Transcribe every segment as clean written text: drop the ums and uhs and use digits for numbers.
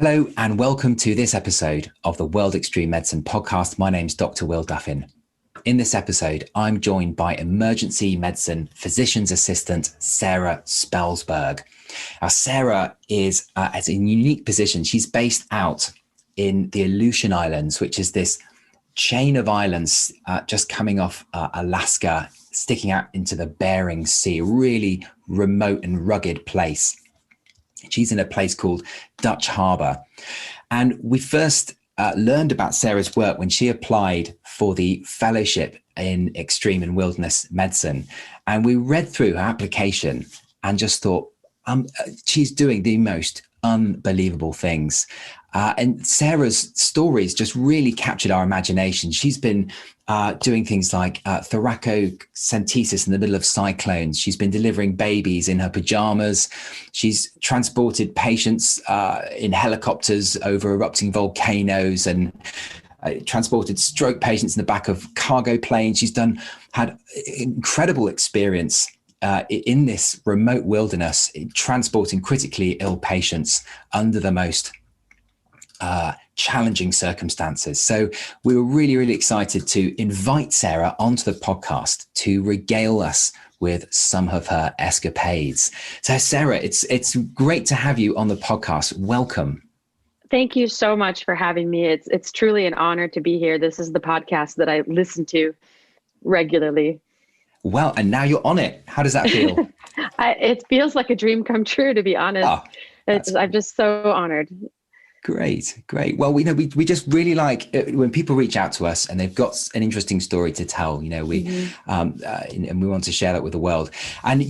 Hello and welcome to this episode of the World Extreme Medicine podcast. My name's Dr. Will Duffin. In this episode, I'm joined by emergency medicine physician's assistant, Sarah Spelsberg. Now, Sarah is a unique position. She's based out in the Aleutian Islands, which is this chain of islands just coming off Alaska, sticking out into the Bering Sea, a really remote and rugged place. She's in a place called Dutch Harbour. And we first learned about Sarah's work when she applied for the fellowship in extreme and wilderness medicine. And we read through her application and just thought, she's doing the most unbelievable things. And Sarah's stories just really captured our imagination. She's been doing things like thoracentesis in the middle of cyclones. She's been delivering babies in her pyjamas. She's transported patients in helicopters over erupting volcanoes and transported stroke patients in the back of cargo planes. She's had incredible experience in this remote wilderness, transporting critically ill patients under the most challenging circumstances. So we were really, really excited to invite Sarah onto the podcast to regale us with some of her escapades. So Sarah, it's great to have you on the podcast. Welcome. Thank you so much for having me. It's truly an honor to be here. This is the podcast that I listen to regularly. Well, and now you're on it. How does that feel? It feels like a dream come true, to be honest. I'm just so honored. Great. Well, we just really like when people reach out to us and they've got an interesting story to tell. And we want to share that with the world. And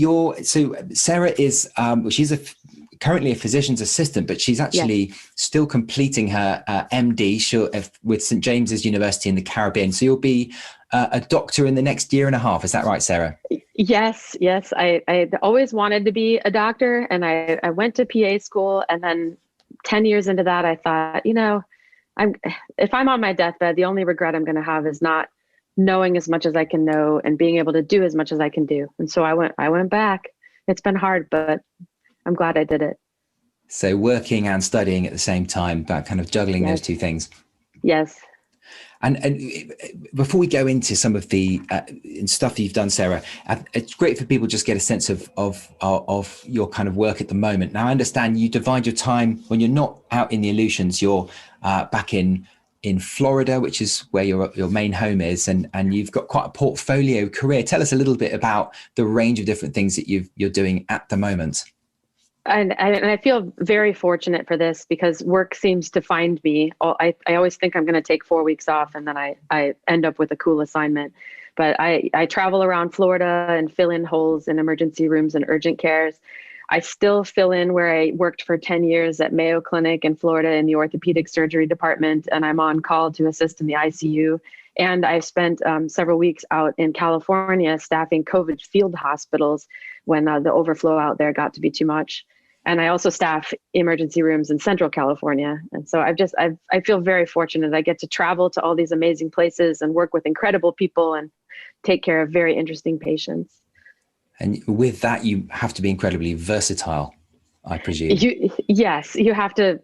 Sarah is she's currently a physician's assistant, but she's actually still completing her MD with St. James's University in the Caribbean. So you'll be a doctor in the next year and a half. Is that right, Sarah? Yes. I always wanted to be a doctor, and I went to PA school, and then 10 years into that, I thought, if I'm on my deathbed, the only regret I'm going to have is not knowing as much as I can know and being able to do as much as I can do. And so I went back. It's been hard, but I'm glad I did it. So working and studying at the same time, but kind of juggling those two things. Yes. And before we go into some of the stuff that you've done, Sarah, it's great for people to just get a sense of your kind of work at the moment. Now, I understand you divide your time when you're not out in the Aleutians. You're back in Florida, which is where your main home is, and you've got quite a portfolio career. Tell us a little bit about the range of different things that you're doing at the moment. And I feel very fortunate for this because work seems to find me. I always think I'm going to take 4 weeks off, and then I end up with a cool assignment. But I travel around Florida and fill in holes in emergency rooms and urgent cares. I still fill in where I worked for 10 years at Mayo Clinic in Florida in the orthopedic surgery department, and I'm on call to assist in the ICU. And I've spent several weeks out in California staffing COVID field hospitals when the overflow out there got to be too much. And I also staff emergency rooms in Central California. And so I feel very fortunate. I get to travel to all these amazing places and work with incredible people and take care of very interesting patients. And with that, you have to be incredibly versatile, I presume. Yes, you have to.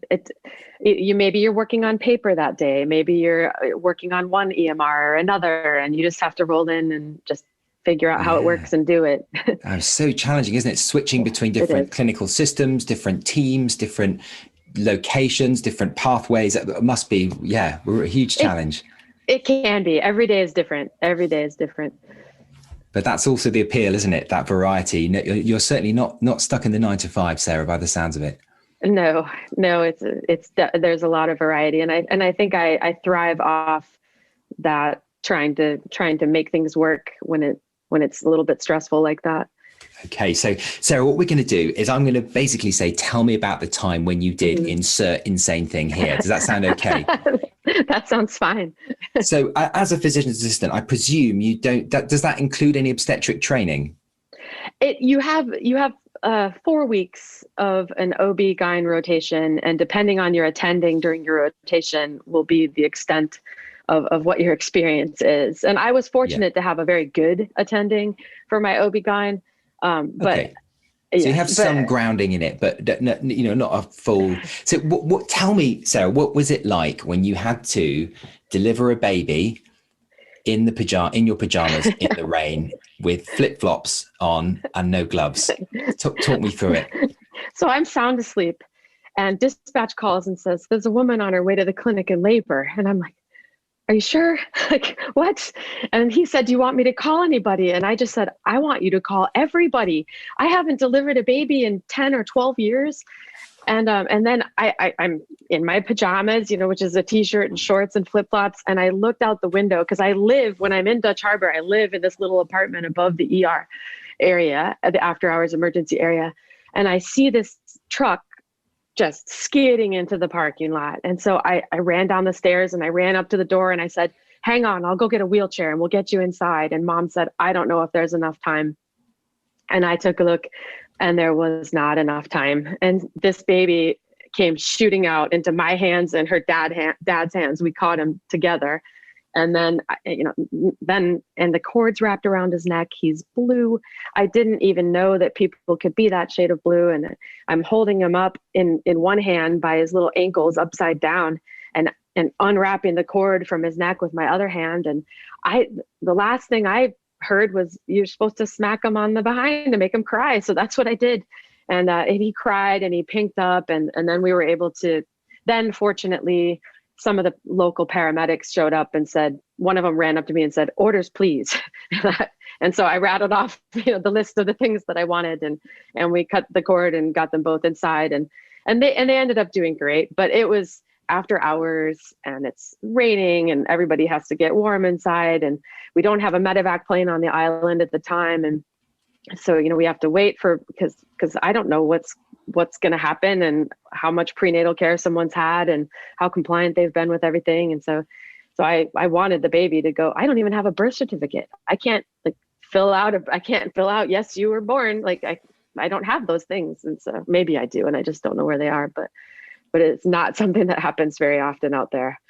Maybe you're working on paper that day. Maybe you're working on one EMR or another, and you just have to roll in and just figure out how it works and do it. It's so challenging, isn't it? Switching between different clinical systems, different teams, different locations, different pathways. It must be, a huge challenge. It can be. Every day is different. But that's also the appeal, isn't it? That variety. You're certainly not stuck in the 9 to 5, Sarah, by the sounds of it. No, it's there's a lot of variety. And I think I thrive off that, trying to make things work when it's a little bit stressful like that. Okay, so Sarah, what we're going to do is I'm going to basically say, tell me about the time when you did insert insane thing here. Does that sound okay? That sounds fine. So as a physician's assistant, I presume you don't, does that include any obstetric training? You have 4 weeks of an OB-GYN rotation, and depending on your attending during your rotation will be the extent of what your experience is. And I was fortunate to have a very good attending for my OB-GYN. But So you Yes, have some grounding in it, but not a full. So what, tell me, Sarah, what was it like when you had to deliver a baby in your pajamas in the rain with flip-flops on and no gloves? Talk me through it. So I'm sound asleep, and dispatch calls and says, there's a woman on her way to the clinic in labor. And I'm like, are you sure? Like, what? And he said, do you want me to call anybody? And I just said, I want you to call everybody. I haven't delivered a baby in 10 or 12 years. And then I'm in my pajamas, which is a t-shirt and shorts and flip-flops. And I looked out the window because when I'm in Dutch Harbor, I live in this little apartment above the ER area, the after hours emergency area. And I see this truck just skidding into the parking lot. And so I ran down the stairs and I ran up to the door and I said, hang on, I'll go get a wheelchair and we'll get you inside. And Mom said, I don't know if there's enough time. And I took a look and there was not enough time. And this baby came shooting out into my hands and her dad's hands. We caught him together. And then, and the cord's wrapped around his neck. He's blue. I didn't even know that people could be that shade of blue. And I'm holding him up in one hand by his little ankles upside down and unwrapping the cord from his neck with my other hand. And the last thing I heard was, you're supposed to smack him on the behind to make him cry. So that's what I did. And he cried and he pinked up. And then we were able to, fortunately, some of the local paramedics showed up and said, one of them ran up to me and said, orders, please. And so I rattled off, the list of the things that I wanted, and we cut the cord and got them both inside, and they ended up doing great. But it was after hours and it's raining and everybody has to get warm inside, and we don't have a medivac plane on the island at the time. And so, we have to wait because I don't know what's going to happen and how much prenatal care someone's had and how compliant they've been with everything. And so I wanted the baby to go. I don't even have a birth certificate. I can't fill out, yes, you were born. I don't have those things. And so maybe I do, and I just don't know where they are, but it's not something that happens very often out there.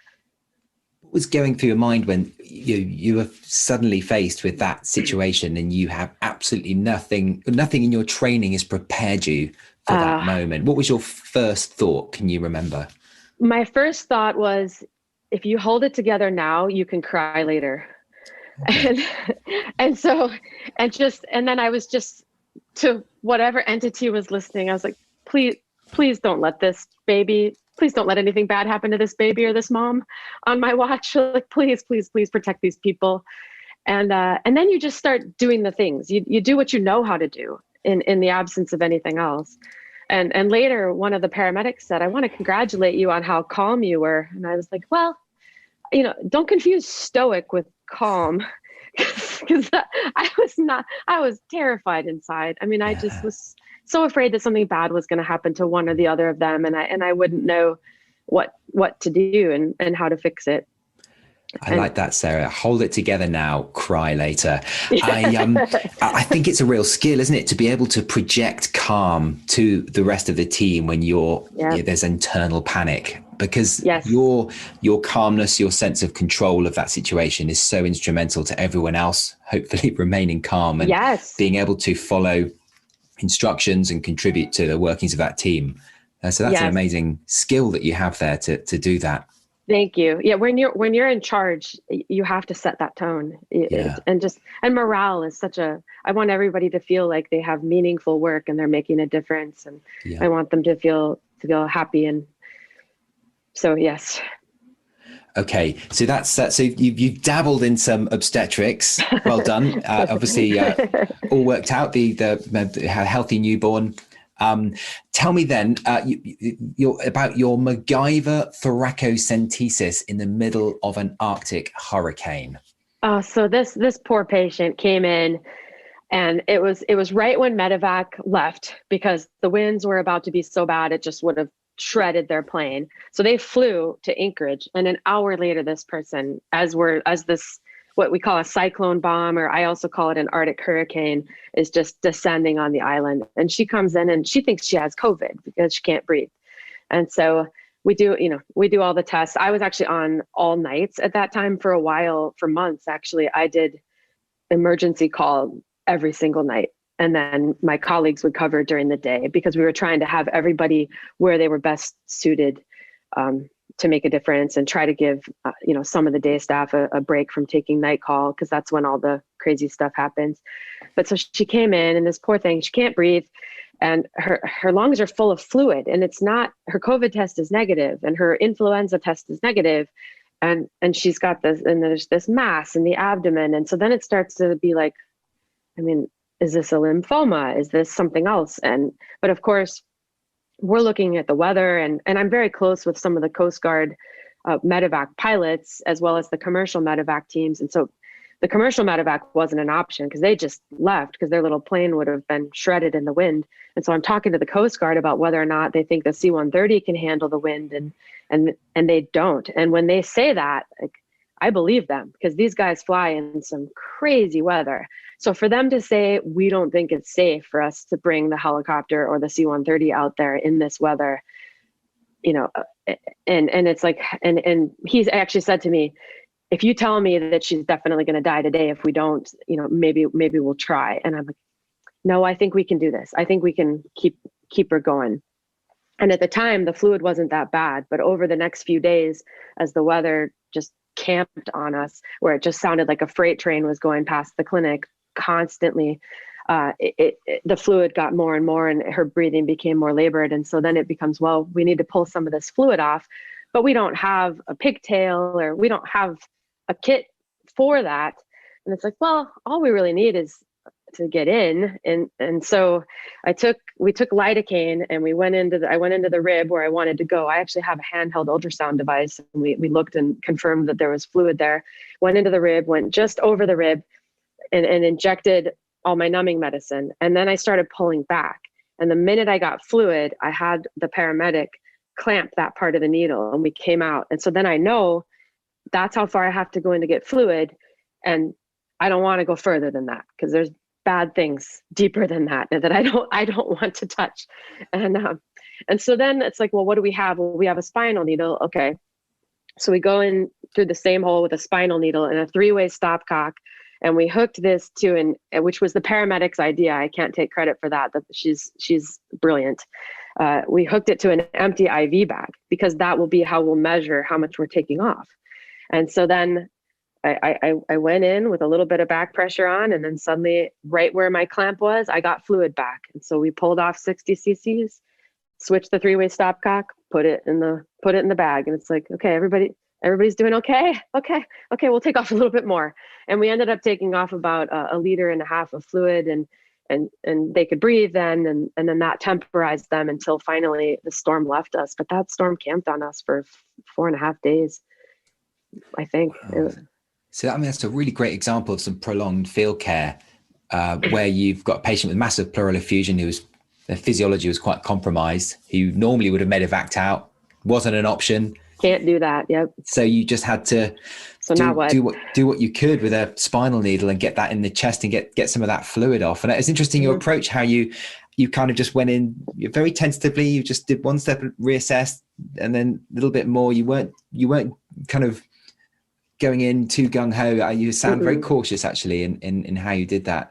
What was going through your mind when you were suddenly faced with that situation and you have absolutely nothing in your training has prepared you for that moment? What was your first thought? Can you remember? My first thought was, if you hold it together now, you can cry later. Okay. And then I was just, to whatever entity was listening, I was like, please don't let please don't let anything bad happen to this baby or this mom on my watch. Like, please protect these people. And then you just start doing the things. You do what you know how to do in the absence of anything else. And later, one of the paramedics said, I want to congratulate you on how calm you were. And I was like, well, don't confuse stoic with calm, because I was terrified inside. I mean, I just was so afraid that something bad was going to happen to one or the other of them. And I wouldn't know what to do and how to fix it. I like that, Sarah. Hold it together now, cry later. I think it's a real skill, isn't it, to be able to project calm to the rest of the team when there's internal panic, because your calmness, your sense of control of that situation is so instrumental to everyone else, hopefully remaining calm and being able to follow instructions and contribute to the workings of that team. So that's an amazing skill that you have there to do that. Thank you. Yeah, when you're in charge, you have to set that tone. And morale is I want everybody to feel like they have meaningful work and they're making a difference, and I want them to feel happy. And so, yes. Okay, so that's so you've dabbled in some obstetrics. Well done. Obviously, all worked out. The healthy newborn. Tell me then about your MacGyver thoracentesis in the middle of an Arctic hurricane. So this poor patient came in, and it was right when medevac left, because the winds were about to be so bad it just would have shredded their plane. So they flew to Anchorage, and an hour later, this person, as this what we call a cyclone bomb, or I also call it an Arctic hurricane, is just descending on the island. And she comes in and she thinks she has COVID because she can't breathe. And so we do all the tests. I was actually on all nights at that time for a while, for months, actually. I did emergency call every single night. and then my colleagues would cover during the day, because we were trying to have everybody where they were best suited to make a difference, and try to give some of the day staff a break from taking night call, because that's when all the crazy stuff happens. But so she came in, and this poor thing, she can't breathe, and her lungs are full of fluid, and it's not, her COVID test is negative and her influenza test is negative, and she's got this, and there's this mass in the abdomen. And so then it starts to be like, I mean, is this a lymphoma? Is this something else? But of course, we're looking at the weather, and I'm very close with some of the Coast Guard medivac pilots, as well as the commercial medivac teams. And so the commercial medevac wasn't an option, because they just left, because their little plane would have been shredded in the wind. And so I'm talking to the Coast Guard about whether or not they think the C-130 can handle the wind, and they don't. And when they say that, like, I believe them, because these guys fly in some crazy weather. So for them to say, we don't think it's safe for us to bring the helicopter or the C-130 out there in this weather, and it's like, and he's actually said to me, if you tell me that she's definitely going to die today, if we don't, maybe we'll try. And I'm like, no, I think we can do this. I think we can keep her going. And at the time, the fluid wasn't that bad, but over the next few days, as the weather just camped on us, where it just sounded like a freight train was going past the clinic constantly, the fluid got more and more, and her breathing became more labored. And so then it becomes, well, we need to pull some of this fluid off, but we don't have a pigtail, or we don't have a kit for that. And it's like, well, all we really need is to get in. And so we took lidocaine, and I went into the rib where I wanted to go. I actually have a handheld ultrasound device, and we looked and confirmed that there was fluid there. Went into the rib, went just over the rib, and injected all my numbing medicine. And then I started pulling back. And the minute I got fluid, I had the paramedic clamp that part of the needle, and we came out. And so then I know that's how far I have to go in to get fluid. And I don't want to go further than that, because there's bad things deeper than that I don't want to touch. And so then it's like, well, what do we have? Well, we have a spinal needle. Okay. So we go in through the same hole with a spinal needle and a 3-way stopcock. And we hooked this to which was the paramedic's idea. I can't take credit for that. She's brilliant. We hooked it to an empty IV bag, because that will be how we'll measure how much we're taking off. And so then I went in with a little bit of back pressure on, and then suddenly, right where my clamp was, I got fluid back. And so we pulled off 60 cc's, switched the 3-way stopcock, put it in the bag. And it's like, okay, everybody's doing okay. Okay, we'll take off a little bit more. And we ended up taking off about 1.5 liters of fluid, and they could breathe then, and then that temporized them until finally the storm left us. But that storm camped on us for 4.5 days, I think. Wow. So that's a really great example of some prolonged field care, where you've got a patient with massive pleural effusion their physiology was quite compromised, who normally would have medevaced out, wasn't an option. Can't do that. Yep. So you just had to do what you could with a spinal needle and get that in the chest and get some of that fluid off. And it's interesting, your approach, how you kind of just went in very tentatively. You just did one step, reassessed, and then a little bit more. You weren't kind of going in too gung-ho. You sound very cautious, actually, in how you did that.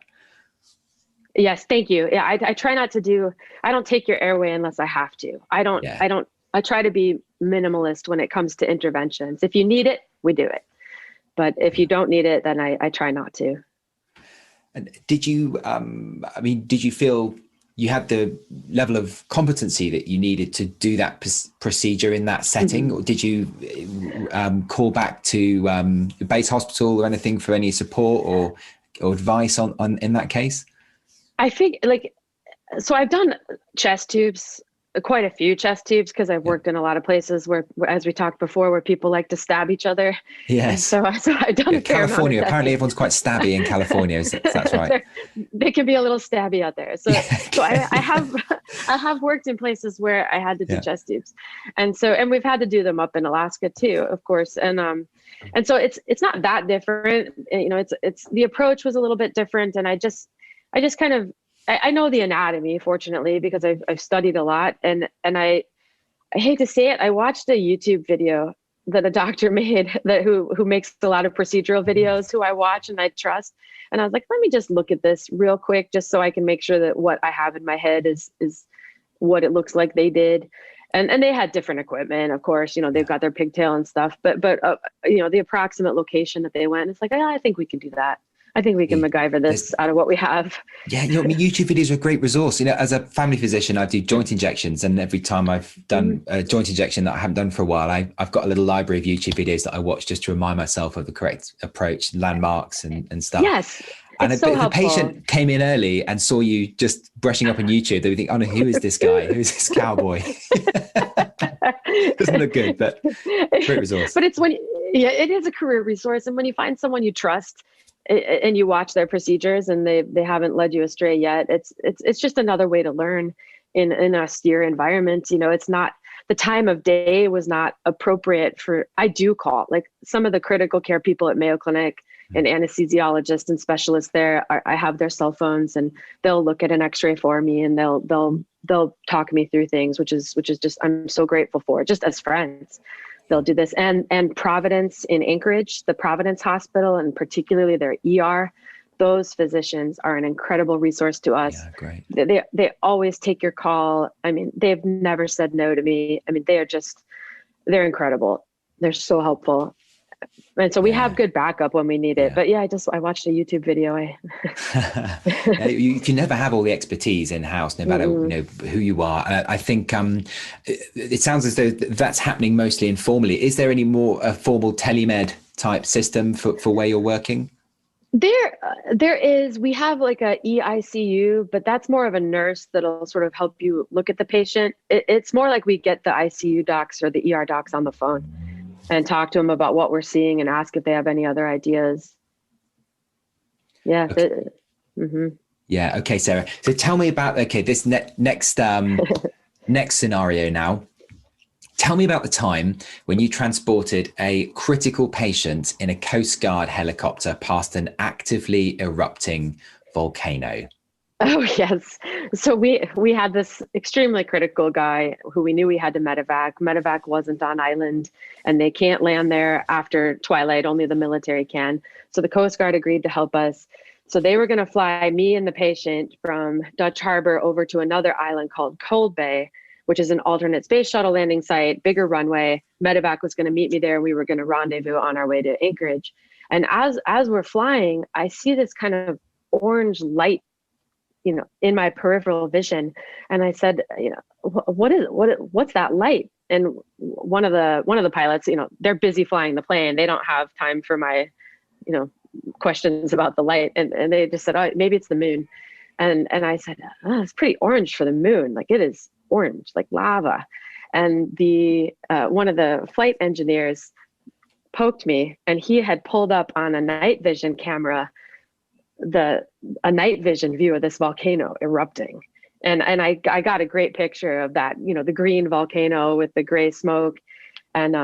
Yes, thank you. Yeah, I try not to I don't take your airway unless I have to. I try to be minimalist when it comes to interventions. If you need it, we do it. But if you don't need it, then I try not to. And did you feel you had the level of competency that you needed to do that procedure in that setting? Or did you call back to the base hospital or anything for any support or advice on in that case? I think so I've done chest tubes, quite a few chest tubes, because I've worked in a lot of places where, as we talked before, where people like to stab each other. Yes. So I've done California. Apparently everyone's quite stabby in California. That's right. They can be a little stabby out there. So, I have worked in places where I had to do chest tubes. And we've had to do them up in Alaska too, of course. And so it's not that different. It's the approach was a little bit different. And I just kind of, I know the anatomy, fortunately, because I've studied a lot, and I hate to say it, I watched a YouTube video that a doctor made who makes a lot of procedural videos, who I watch and I trust. And I was like, let me just look at this real quick, just so I can make sure that what I have in my head is what it looks like they did. And they had different equipment, of course, they've got their pigtail and stuff, but the approximate location that they went, it's like, I think we can do that. I think we can MacGyver this out of what we have. Yeah, YouTube videos are a great resource. As a family physician, I do joint injections, and every time I've done a joint injection that I haven't done for a while, I've got a little library of YouTube videos that I watch just to remind myself of the correct approach, landmarks and stuff. Yes. And if the patient came in early and saw you just brushing up on YouTube, they would think, oh no, who is this guy? Who is this cowboy? Doesn't look good, but great resource. But it is a career resource. And when you find someone you trust and you watch their procedures and they haven't led you astray yet, it's just another way to learn in an austere environment. It's not, the time of day was not appropriate for, I do call, like some of the critical care people at Mayo Clinic and anesthesiologists and specialists there, I have their cell phones and they'll look at an x-ray for me and they'll talk me through things, which is just, I'm so grateful for, just as friends. They'll do this. And Providence in Anchorage, the Providence Hospital, and particularly their ER, those physicians are an incredible resource to us. Yeah, great. They always take your call. I mean, they've never said no to me. I mean, they're incredible. They're so helpful. And so we have good backup when we need it. But I watched a YouTube video. You can never have all the expertise in house, no matter who you are. I think it sounds as though that's happening mostly informally. Is there any more formal telemed type system for where you're working? There is. We have like a EICU, but that's more of a nurse that'll sort of help you look at the patient. It's more like we get the ICU docs or the ER docs on the phone and talk to them about what we're seeing and ask if they have any other ideas. Yeah. Okay. Yeah. Okay, Sarah. So tell me about, this next scenario now. Tell me about the time when you transported a critical patient in a Coast Guard helicopter past an actively erupting volcano. Oh, yes. So we had this extremely critical guy who we knew we had to medevac. Medevac wasn't on island and they can't land there after twilight. Only the military can. So the Coast Guard agreed to help us. So they were going to fly me and the patient from Dutch Harbor over to another island called Cold Bay, which is an alternate space shuttle landing site, bigger runway. Medevac was going to meet me there. We were going to rendezvous on our way to Anchorage. And as we're flying, I see this kind of orange light, in my peripheral vision. And I said, what's that light? And one of the pilots, they're busy flying the plane. They don't have time for my, questions about the light. And they just said, oh, maybe it's the moon. And I said, oh, it's pretty orange for the moon. Like it is orange, like lava. And the one of the flight engineers poked me, and he had pulled up on a night vision camera a night vision view of this volcano erupting. And I got a great picture of that, the green volcano with the gray smoke. And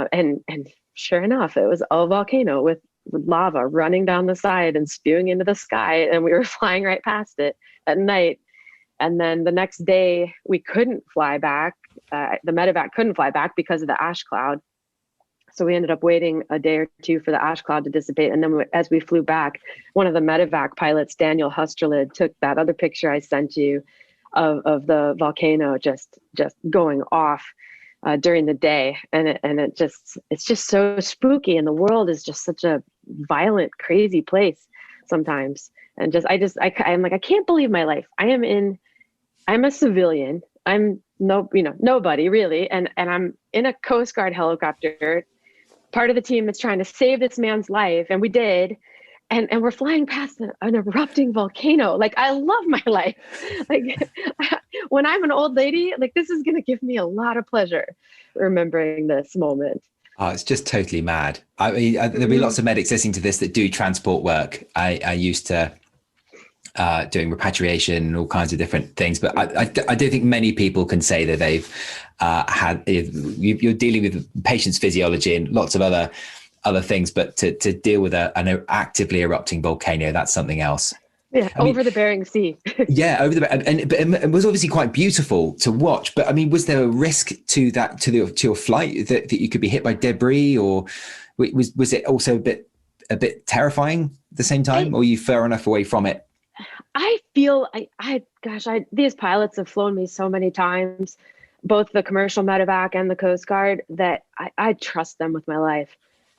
sure enough, it was a volcano with lava running down the side and spewing into the sky. And we were flying right past it at night. And then the next day we couldn't fly back. The medevac couldn't fly back because of the ash cloud. So we ended up waiting a day or two for the ash cloud to dissipate. And then as we flew back, one of the medevac pilots, Daniel Husterlid, took that other picture I sent you of the volcano just going off during the day. And it's just so spooky. And the world is just such a violent, crazy place sometimes. And I'm like, I can't believe my life. I'm a civilian. I'm nobody really. And I'm in a Coast Guard helicopter, part of the team that's trying to save this man's life. And we did. And we're flying past an erupting volcano. Like, I love my life. Like, when I'm an old lady, like, this is going to give me a lot of pleasure remembering this moment. Oh, it's just totally mad. I mean, there'll be lots of medics listening to this that do transport work. I used to doing repatriation and all kinds of different things, but I don't think many people can say that they've you're dealing with patient's physiology and lots of other things, but to deal with an actively erupting volcano, that's something else. Yeah, I mean, over the Bering Sea. yeah, over the and it was obviously quite beautiful to watch. But I mean, was there a risk to that to your flight that you could be hit by debris, or was it also a bit terrifying at the same I time, or you far enough away from it? I feel I these pilots have flown me so many times, both the commercial medevac and the Coast Guard, that I trust them with my life.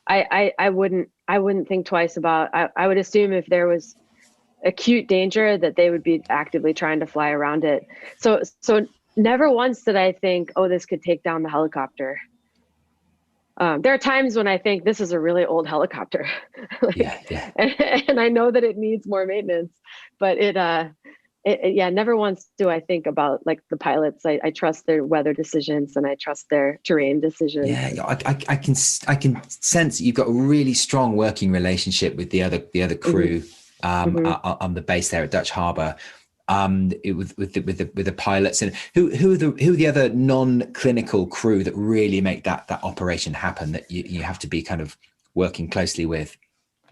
I wouldn't think twice about. I would assume if there was acute danger that they would be actively trying to fly around it. So never once did I think, oh, this could take down the helicopter. There are times when I think this is a really old helicopter, Yeah, like, yeah. and I know that it needs more maintenance, but yeah, never once do I think about like the pilots. I trust their weather decisions and I trust their terrain decisions. Yeah, I can sense that you've got a really strong working relationship with the other Hmm. crew Hmm. on the base there at Dutch Harbour, with the pilots, and who are the other non-clinical crew that really make that operation happen, that you have to be kind of working closely with.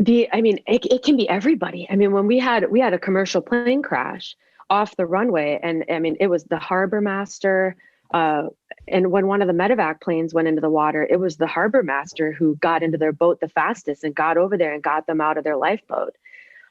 I mean, it can be everybody. I mean, when we had a commercial plane crash off the runway, and I mean, it was the harbor master. Uh, and when one of the medevac planes went into the water, it was the harbor master who got into their boat the fastest and got over there and got them out of their lifeboat.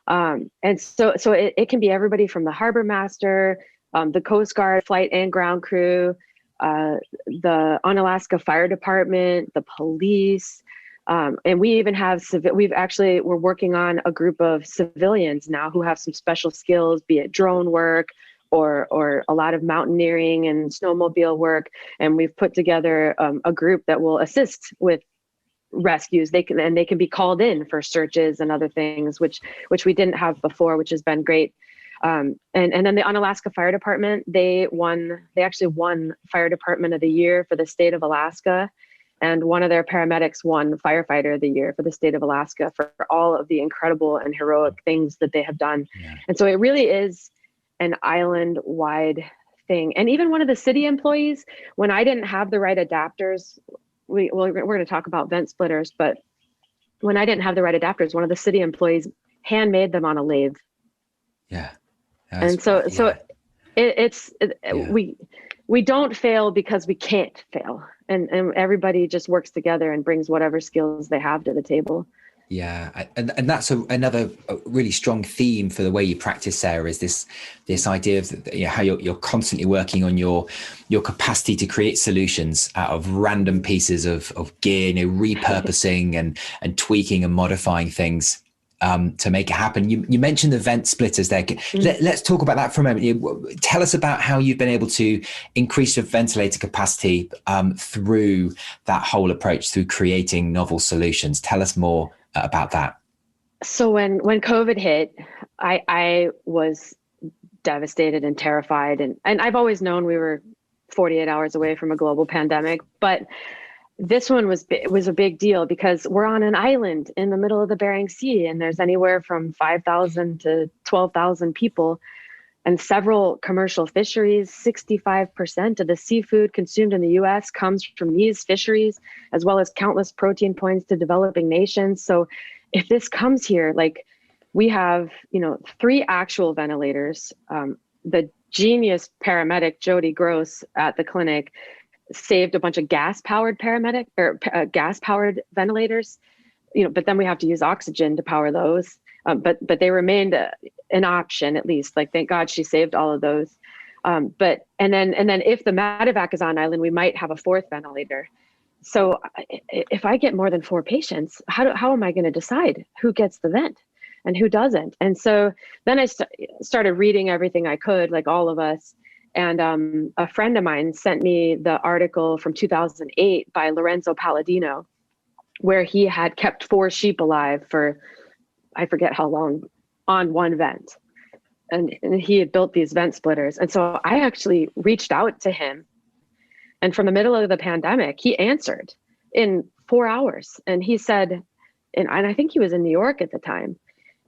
And so it can be everybody from the harbor master, the Coast Guard flight and ground crew, the Unalaska Fire Department, the police. And we even have we're working on a group of civilians now who have some special skills, be it drone work or a lot of mountaineering and snowmobile work. And we've put together a group that will assist with rescues. They can be called in for searches and other things, which we didn't have before, which has been great. And then the Unalaska Fire Department, they actually won Fire Department of the Year for the state of Alaska. And one of their paramedics won Firefighter of the Year for the state of Alaska for all of the incredible and heroic things that they have done. Yeah. And so it really is an island wide thing. And even one of the city employees, when I didn't have the right adapters, we're going to talk about vent splitters, but when I didn't have the right adapters, one of the city employees handmade them on a lathe. Yeah. And so Yeah. we don't fail because we can't fail, and everybody just works together and brings whatever skills they have to the table. Yeah, and that's another really strong theme for the way you practice, Sarah, is this idea of how you're constantly working on your capacity to create solutions out of random pieces of gear, repurposing and tweaking and modifying things to make it happen. You mentioned the vent splitters there. Let's talk about that for a moment. Tell us about how you've been able to increase your ventilator capacity through that whole approach, through creating novel solutions. Tell us more about that. So when COVID hit, I was devastated and terrified, and I've always known we were 48 hours away from a global pandemic, but this one was a big deal because we're on an island in the middle of the Bering Sea, and there's anywhere from 5,000 to 12,000 people and several commercial fisheries. 65% of the seafood consumed in the US comes from these fisheries, as well as countless protein points to developing nations. So if this comes here, like we have, 3 actual ventilators. The genius paramedic, Jody Gross at the clinic, saved a bunch of gas-powered gas-powered ventilators, but then we have to use oxygen to power those. But they remained an option, at least. Like, thank God she saved all of those. And then if the medevac is on island, we might have a 4th ventilator. So if I get more than 4 patients, how am I going to decide who gets the vent and who doesn't? And so then I started reading everything I could, like all of us. And a friend of mine sent me the article from 2008 by Lorenzo Palladino, where he had kept 4 sheep alive for, I forget how long, on one vent. And he had built these vent splitters. And so I actually reached out to him. And from the middle of the pandemic, he answered in 4 hours. And he said, and I think he was in New York at the time,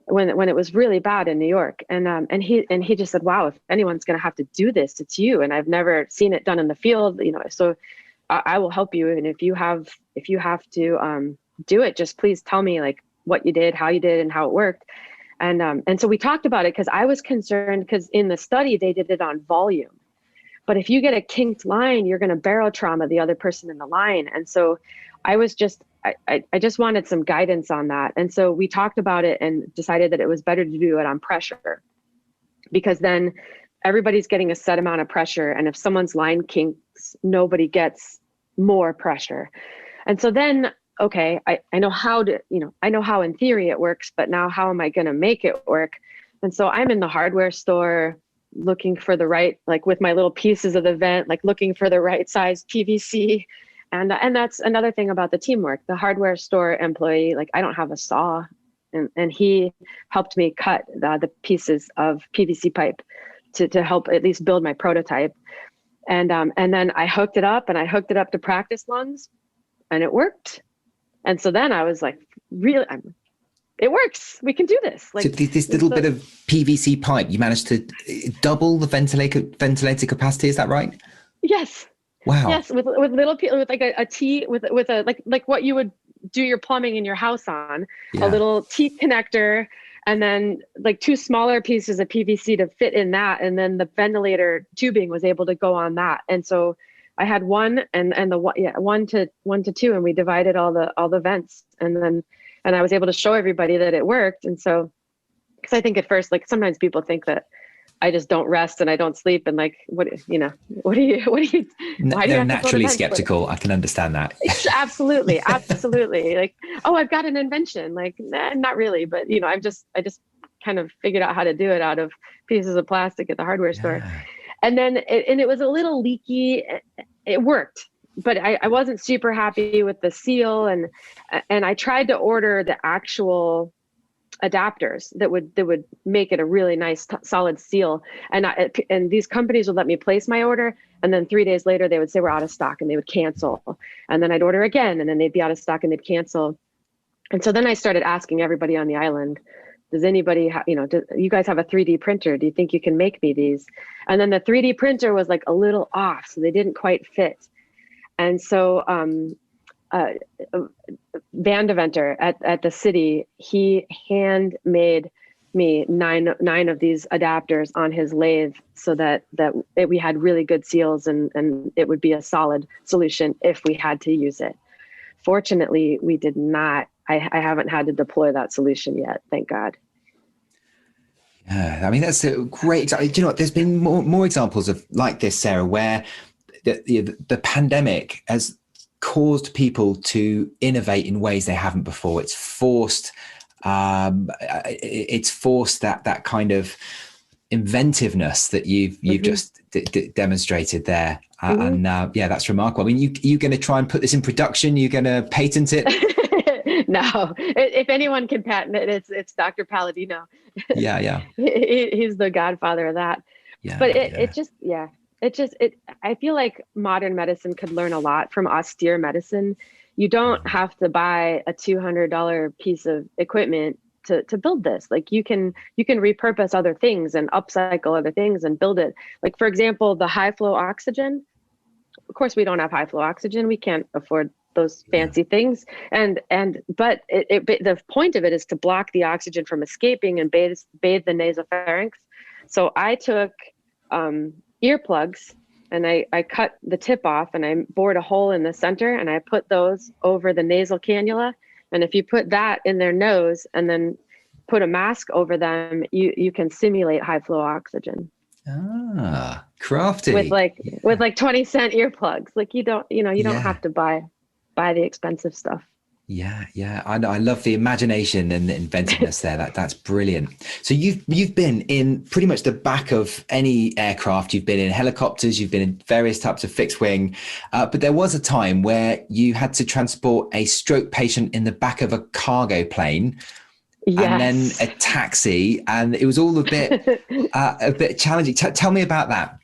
when it was really bad in New York. And he just said, wow, if anyone's going to have to do this, it's you. And I've never seen it done in the field, so I will help you. And if you have to do it, just please tell me like what you did, how you did, and how it worked. And so we talked about it because I was concerned because in the study, they did it on volume. But if you get a kinked line, you're going to barotrauma the other person in the line. And so I was just, I just wanted some guidance on that. And so we talked about it and decided that it was better to do it on pressure, because then everybody's getting a set amount of pressure. And if someone's line kinks, nobody gets more pressure. And so then, okay, I know how to, I know how in theory it works, but now how am I going to make it work? And so I'm in the hardware store looking for the right, like with my little pieces of the vent, like looking for the right size PVC. And that's another thing about the teamwork. The hardware store employee, like I don't have a saw, and he helped me cut the pieces of PVC pipe to help at least build my prototype. And then I hooked it up to practice lungs, and it worked. And so then I was like, really, it works. We can do this. Like, so this little bit of PVC pipe, you managed to double the ventilator capacity. Is that right? Yes. Wow. Yes, with little, with like a T, with a like what you would do your plumbing in your house on, a little T connector, and then like 2 smaller pieces of PVC to fit in that, and then the ventilator tubing was able to go on that. And so I had one and one to 2, and we divided all the vents, and I was able to show everybody that it worked. And so, because I think at first, like sometimes people think that I just don't rest and I don't sleep, and like, what do you? They're naturally skeptical. I can understand that. Absolutely. Like, oh, I've got an invention. Like, nah, not really, but I just kind of figured out how to do it out of pieces of plastic at the hardware store. And then it was a little leaky. It worked, but I wasn't super happy with the seal, and I tried to order the actual adapters that would make it a really nice solid seal, and these companies would let me place my order, and then 3 days later they would say we're out of stock, and they would cancel, and then I'd order again, and then they'd be out of stock and they'd cancel. And so then I started asking everybody on the island, does anybody do you guys have a 3D printer? Do you think you can make me these? And then the 3D printer was like a little off, so they didn't quite fit. And so Van Deventer at the city, he handmade me nine of these adapters on his lathe, so that we had really good seals, and it would be a solid solution if we had to use it. Fortunately, we did not. I haven't had to deploy that solution yet, thank God. Yeah, I mean, that's a great example. Do you know what? There's been more examples of like this, Sarah, where the pandemic has caused people to innovate in ways they haven't before. It's forced that kind of inventiveness that you've just demonstrated there. And that's remarkable. I mean, you going to try and put this in production? You're going to patent it? No, if anyone can patent it, it's Dr. Palladino. Yeah. He's the godfather of that. Yeah, but I feel like modern medicine could learn a lot from austere medicine. You don't have to buy a $200 piece of equipment to build this. Like you can repurpose other things and upcycle other things and build it. Like, for example, the high flow oxygen. Of course, we don't have high flow oxygen. We can't afford those fancy things. But the point of it is to block the oxygen from escaping and bathe the nasopharynx. So I took earplugs, and I cut the tip off, and I bored a hole in the center, and I put those over the nasal cannula. And if you put that in their nose and then put a mask over them, you can simulate high flow oxygen. Ah, crafty. With like 20-cent earplugs. Like you don't have to buy the expensive stuff. Yeah. I love the imagination and the inventiveness there. That's brilliant. So you've been in pretty much the back of any aircraft. You've been in helicopters. You've been in various types of fixed wing. But there was a time where you had to transport a stroke patient in the back of a cargo plane. Yes. And then a taxi, and it was all a bit challenging. Tell me about that.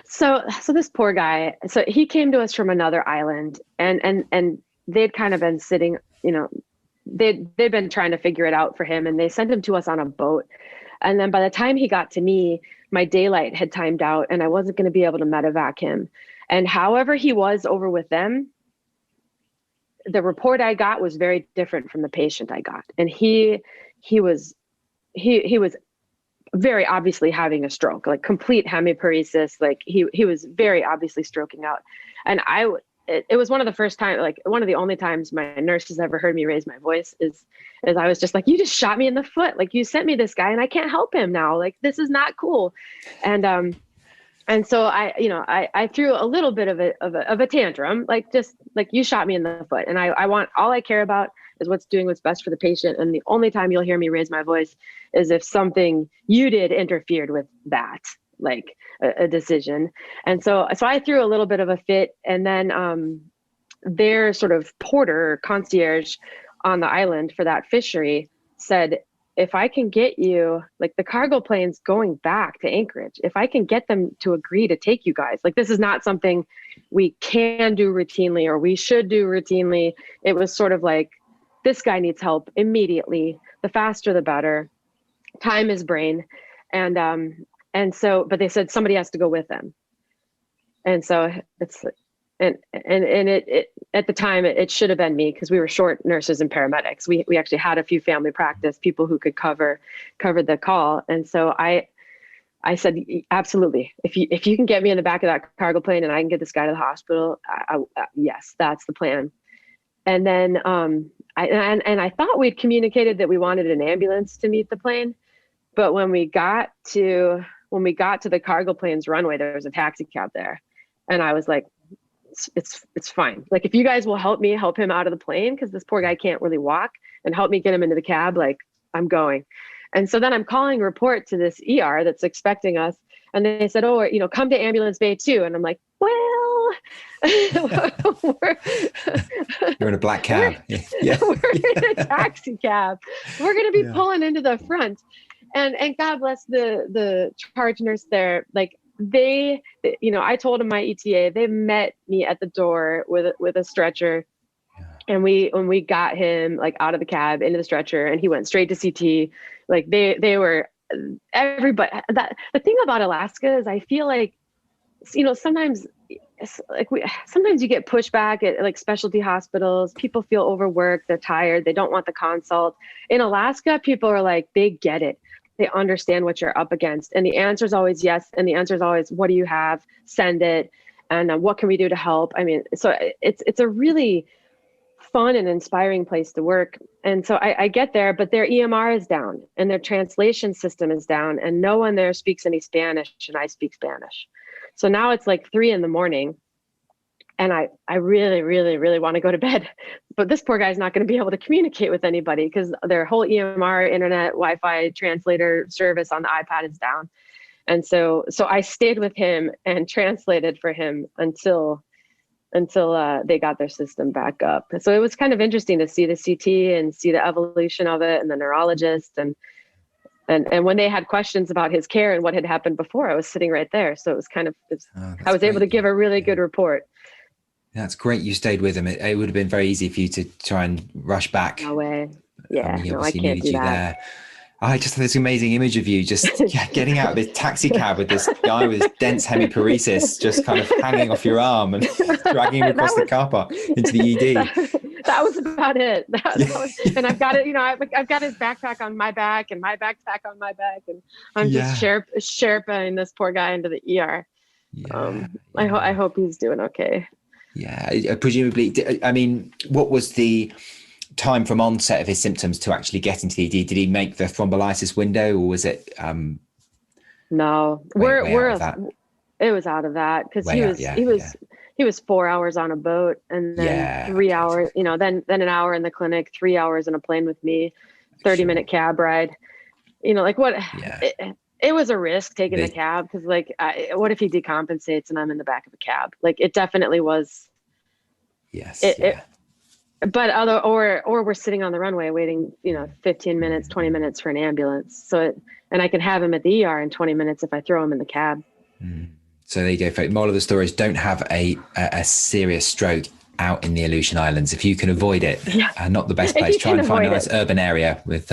So this poor guy. So he came to us from another island, and they'd kind of been sitting, they'd been trying to figure it out for him, and they sent him to us on a boat. And then by the time he got to me, my daylight had timed out, and I wasn't going to be able to medevac him. And however he was over with them, the report I got was very different from the patient I got. And he was he was very obviously having a stroke, like complete hemiparesis. Like he was very obviously stroking out. And it was one of the first time, like one of the only times my nurse has ever heard me raise my voice is I was just like, you just shot me in the foot. Like you sent me this guy and I can't help him now. Like, this is not cool. And so I threw a little bit of a tantrum, like just like, you shot me in the foot. And all I care about is what's best for the patient. And the only time you'll hear me raise my voice is if something you did interfered with that, like a decision. And so I threw a little bit of a fit, and then their sort of porter or concierge on the island for that fishery said, if I can get you, like the cargo plane's going back to Anchorage, if I can get them to agree to take you guys, like this is not something we can do routinely or we should do routinely. It was sort of like, this guy needs help immediately. The faster, the better. Time is brain. And so, but they said somebody has to go with them. And so it's, and it at the time it should have been me, because we were short nurses and paramedics. We actually had a few family practice people who could cover the call. And so I said, absolutely. If you can get me in the back of that cargo plane and I can get this guy to the hospital, yes, that's the plan. And then I thought we'd communicated that we wanted an ambulance to meet the plane, but when we got to the cargo plane's runway, there was a taxi cab there, and I was like, it's fine. Like, if you guys will help me help him out of the plane, because this poor guy can't really walk, and help me get him into the cab, like, I'm going. And so then I'm calling report to this ER that's expecting us, and they said, oh, come to ambulance bay 2, and I'm like, well, you're in a black cab. We're in a taxi cab. We're going to be pulling into the front. And God bless the charge nurse there. Like I told him my ETA. They met me at the door with a stretcher, and when we got him like out of the cab into the stretcher, and he went straight to CT. Like they were everybody. The thing about Alaska is I feel like, sometimes you get pushback at like specialty hospitals. People feel overworked. They're tired. They don't want the consult. In Alaska, people are like, they get it. They understand what you're up against. And the answer is always yes. And the answer is always, what do you have? Send it. And what can we do to help? I mean, so it's a really fun and inspiring place to work. And so I get there, but their EMR is down and their translation system is down, and no one there speaks any Spanish, and I speak Spanish. So now it's like 3 a.m. and I really, really, really want to go to bed, but this poor guy's not going to be able to communicate with anybody because their whole EMR, internet, Wi-Fi translator service on the iPad is down. And so I stayed with him and translated for him until they got their system back up. So it was kind of interesting to see the CT and see the evolution of it, and the neurologist, and when they had questions about his care and what had happened before, I was sitting right there. So it was kind of, I was able to give a really good report. That's great. You stayed with him. It would have been very easy for you to try and rush back. No way. Yeah, I can't do that. There. I just had this amazing image of you just getting out of this taxi cab with this guy with dense hemiparesis just kind of hanging off your arm and dragging him across the car park into the ED. That was about it. That was, and I've got it, I've got his backpack on my back and my backpack on my back, and I'm just sherpaing this poor guy into the ER. I hope he's doing okay. Yeah, presumably. I mean, what was the time from onset of his symptoms to actually get into the ED? Did he make the thrombolysis window, or was it? No, it was out of that, because he was 4 hours on a boat, and then 3 hours, then an hour in the clinic, 3 hours in a plane with me, 30-minute cab ride. Like what? Yeah. It was a risk taking the cab, because like, what if he decompensates and I'm in the back of a cab? Like, it definitely was. Yes. But or we're sitting on the runway waiting, 15 minutes, 20 minutes for an ambulance. And I can have him at the ER in 20 minutes if I throw him in the cab. So there you go. Moral of the story is, don't have a serious stroke out in the Aleutian Islands. If you can avoid it, not the best place. Try and find a nice urban area with,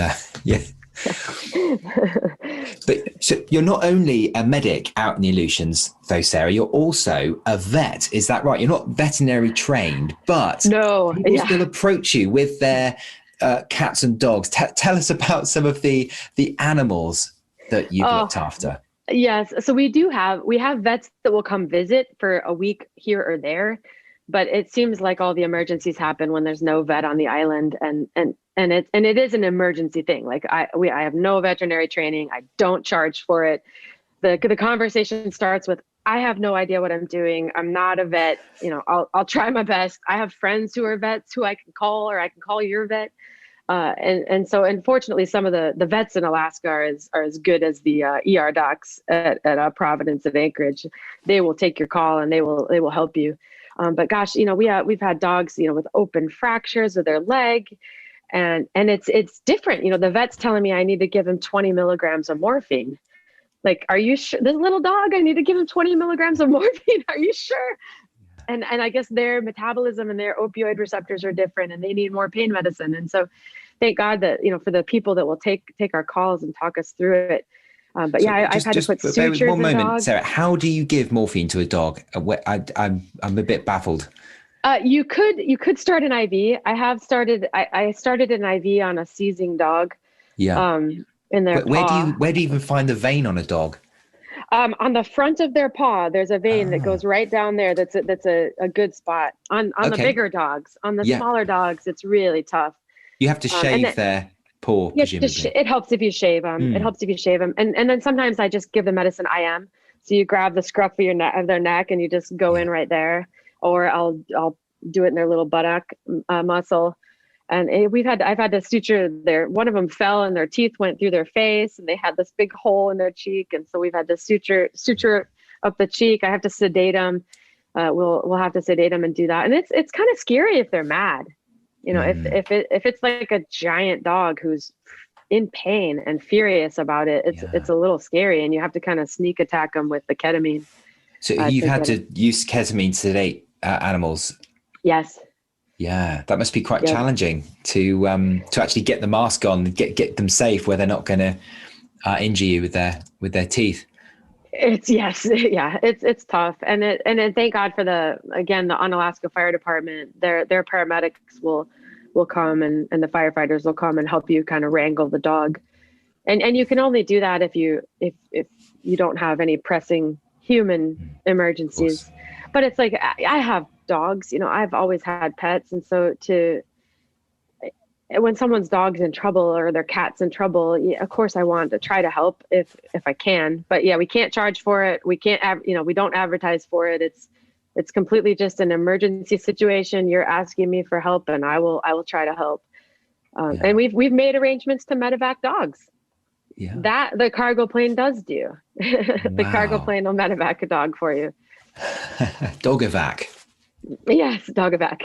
But so you're not only a medic out in the Aleutians, though, Sarah, you're also a vet. Is that right? You're not veterinary trained, but people still approach you with their cats and dogs. Tell us about some of the animals that you've looked after. Yes. So we have vets that will come visit for a week here or there, but it seems like all the emergencies happen when there's no vet on the island, and it is an emergency thing. Like I have no veterinary training. I don't charge for it. The conversation starts with, I have no idea what I'm doing. I'm not a vet. I'll try my best. I have friends who are vets who I can call, or I can call your vet. And so unfortunately, some of the vets in Alaska are as good as the ER docs at Providence and Anchorage. They will take your call and they will help you. But gosh, we've had dogs, with open fractures of their leg, and it's different. The vet's telling me I need to give him 20 milligrams of morphine. Like, are you sure? This little dog, I need to give him 20 milligrams of morphine. Are you sure? And I guess their metabolism and their opioid receptors are different, and they need more pain medicine. And so thank God that, for the people that will take our calls and talk us through it. But so I've had to put sutures in dogs. Sarah, how do you give morphine to a dog? I'm a bit baffled. You could start an IV. I started an IV on a seizing dog. Yeah. In their paw. Where do you even find the vein on a dog? On the front of their paw, there's a vein that goes right down there. That's a good spot. On the bigger dogs, on the smaller dogs, it's really tough. You have to shave their paw. It helps if you shave them. It helps if you shave them. And then sometimes I just give the medicine IM. So you grab the scruff of their neck and you just go in right there, or I'll do it in their little buttock muscle. And I've had to suture one of them fell and their teeth went through their face and they had this big hole in their cheek. And so we've had to suture up the cheek. I have to sedate them. We'll have to sedate them and do that. And it's kind of scary if they're mad, if it's like a giant dog who's in pain and furious about it, it's a little scary, and you have to kind of sneak attack them with the ketamine. So you've had to use ketamine to sedate animals. Yes. Yeah, that must be quite challenging to actually get the mask on, get them safe where they're not going to injure you with their teeth. It's tough, and thank God for the Unalaska Fire Department. Their paramedics will come and the firefighters will come and help you kind of wrangle the dog, and you can only do that if you don't have any pressing human emergencies. But it's like I have dogs, I've always had pets. And so when someone's dog's in trouble or their cat's in trouble, of course I want to try to help if I can, but we can't charge for it. We can't, we don't advertise for it. It's completely just an emergency situation. You're asking me for help and I will try to help. And we've made arrangements to medivac dogs. Yeah. That the cargo plane does do. The cargo plane will medivac a dog for you. Dogavac. Yes, Dogavac.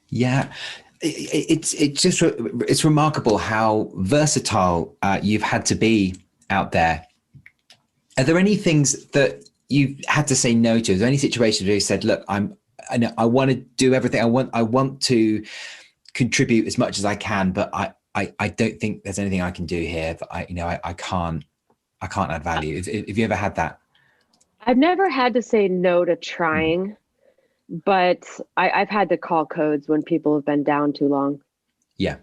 Yeah, it's remarkable how versatile you've had to be out there. Are there any things that you've had to say no to? Is there any situations where you said, "Look, I want to do everything. I want to contribute as much as I can, but I don't think there's anything I can do here. That I can't add value." Have you ever had that? I've never had to say no to trying, but I've had to call codes when people have been down too long. Yeah.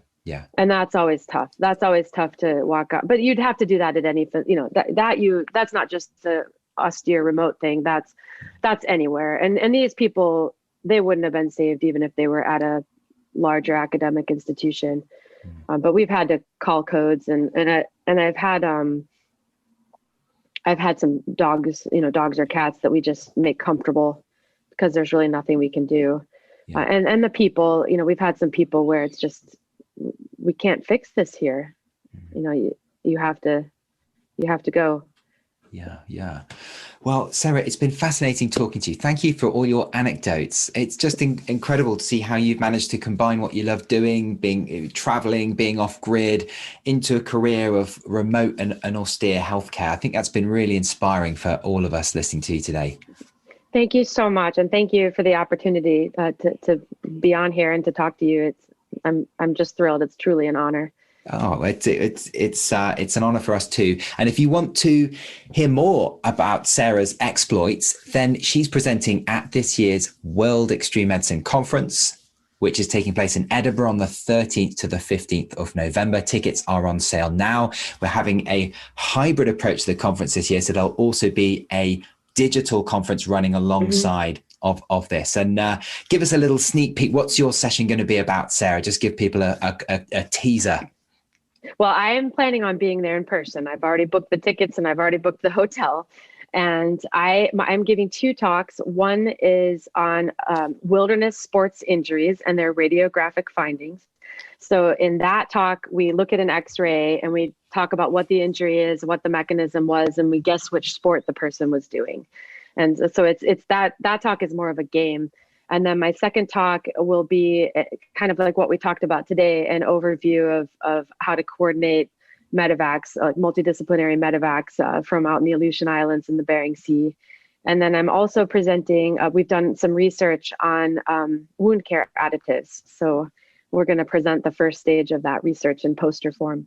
And that's always tough. That's always tough to walk up. But you'd have to do that at any, that's not just the austere remote thing. That's anywhere. And these people, they wouldn't have been saved even if they were at a larger academic institution. But we've had to call codes, and I've had some dogs, dogs or cats that we just make comfortable because there's really nothing we can do. Yeah. And the people, we've had some people where it's just, we can't fix this here. You have to go. Yeah. Well, Sarah, it's been fascinating talking to you. Thank you for all your anecdotes. It's just incredible to see how you've managed to combine what you love doing, traveling, being off grid, into a career of remote and austere healthcare. I think that's been really inspiring for all of us listening to you today. Thank you so much. And thank you for the opportunity to be on here and to talk to you. I'm just thrilled. It's truly an honor. Oh, it's an honor for us too. And if you want to hear more about Sarah's exploits, then she's presenting at this year's World Extreme Medicine Conference which is taking place in Edinburgh on the 13th to the 15th of November. Tickets are on sale now. We're having a hybrid approach to the conference this year, so there'll also be a digital conference running alongside of this. And give us a little sneak peek. What's your session going to be about, Sarah? Just give people a teaser. Well, I am planning on being there in person. I've already booked the tickets and I've already booked the hotel. And I'm giving 2 talks. One is on wilderness sports injuries and their radiographic findings. So in that talk, we look at an X-ray and we talk about what the injury is, what the mechanism was, and we guess which sport the person was doing. And so it's that talk is more of a game. And then my second talk will be kind of like what we talked about today, an overview of how to coordinate medivacs, multidisciplinary medivacs from out in the Aleutian Islands and the Bering Sea. And then I'm also presenting, we've done some research on wound care additives. So we're going to present the first stage of that research in poster form.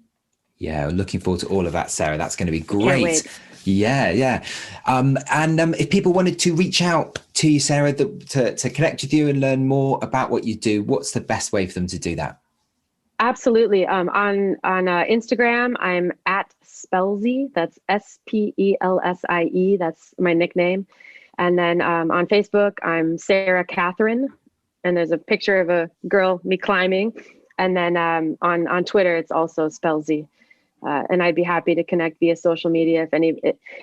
Yeah, looking forward to all of that, Sarah. That's going to be great. Yeah. And if people wanted to reach out to you, Sarah, to connect with you and learn more about what you do, what's the best way for them to do that? Absolutely. On Instagram, I'm at Spelsy. That's Spelsie. That's my nickname. And then on Facebook, I'm Sarah Catherine. And there's a picture of a girl, me climbing. And then on Twitter, it's also Spelsy. And I'd be happy to connect via social media.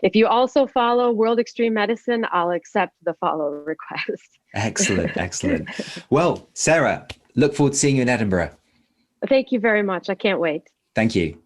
If you also follow World Extreme Medicine, I'll accept the follow request. Excellent. Well, Sarah, look forward to seeing you in Edinburgh. Thank you very much. I can't wait. Thank you.